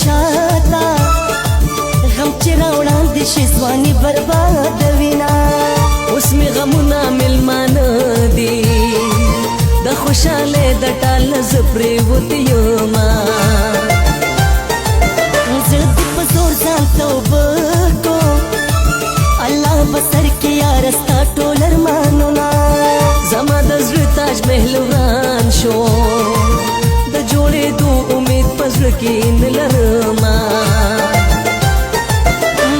شاته غم چې راوړاندې شي ځواني بربادوینه اوس مې غمونه مېلمانه دي د خوشحالۍ د ټاله زه پرېوتې یمه زه دې په زور ځان توبه کو الله به سر کې یاره ستا ټول ارمانونه زما د زړه تاج محل وران شو د جوړېدو امید په زړه کې نه لرمه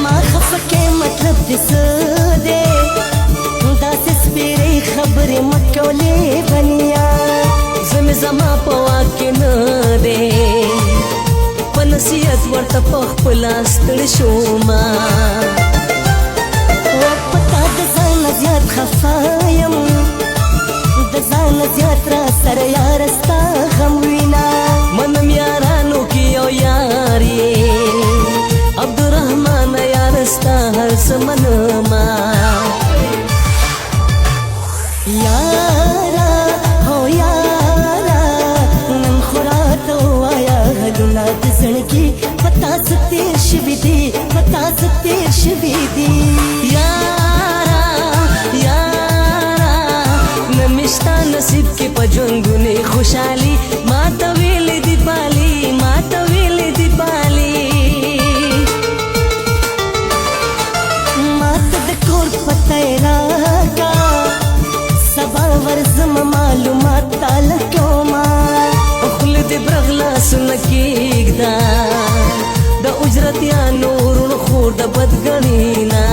ما خفه کې مطلب دې څه دی داسې سپېرې خبرې مه کولې بنیا زه مې زما په واک کې نه دی په نصیحت ورته په خپله ستړې شومه پتا د ځان زیات خفه یم د ځان زیات را سره یاره ستا غم وینه منم یارانو کې یو یار یې عبدالرحمن یاره ستا هر څه منمه یارا هو یارا نن خو راته ووایه حدونه د زړګي په تا څه تېر شوي دي په تا څه تېر شوي دي یارا یارا نن مې ستا نصیب کې په ژوندونې خوشحالي ما ته ویلې دي پالي ما ته ویلې دي پالي ما ته د کور پته یې راکړه سبا ورځم معلومات تاله کومه خوله دې برغلاسونه کېږده د اجرتیانو وروڼو خور د بدګڼې نه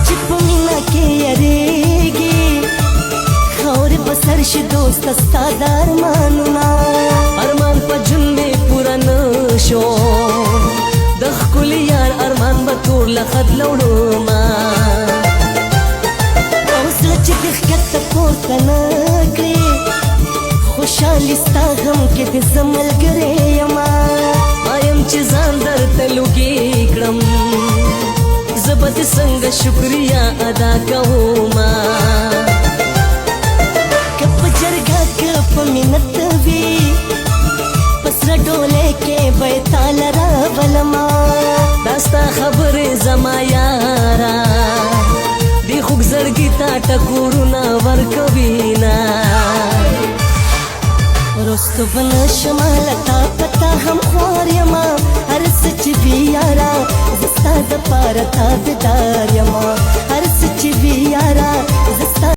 چې په مینه کې یریږي خاورې په سر شي دوسته ستا د ارمانونه ارمان په ژوند مې پوره نه شو د ښکلي یار ارمان به تور لخت لوړمه اوس چې دې ښکته پورته نه کړې خوشحالي ستا غم کې دې زه ملګری یمه وایم چې ځان درته لوګي کړم زه به دې څنګه شکریا ادا کومه که په جرګه که په منت وي په سره ډولۍ کې به یې تاله راولمه دا ستا خبرې زما یاره دې خوږ زړګي ته ټکورونه ورکوینه رستو به نشمه له تا پتا هم خوار یمه هر څه چې وي یاره زه ستا دپاره تابعدار یمه هر څه چې وي یاره زه ستا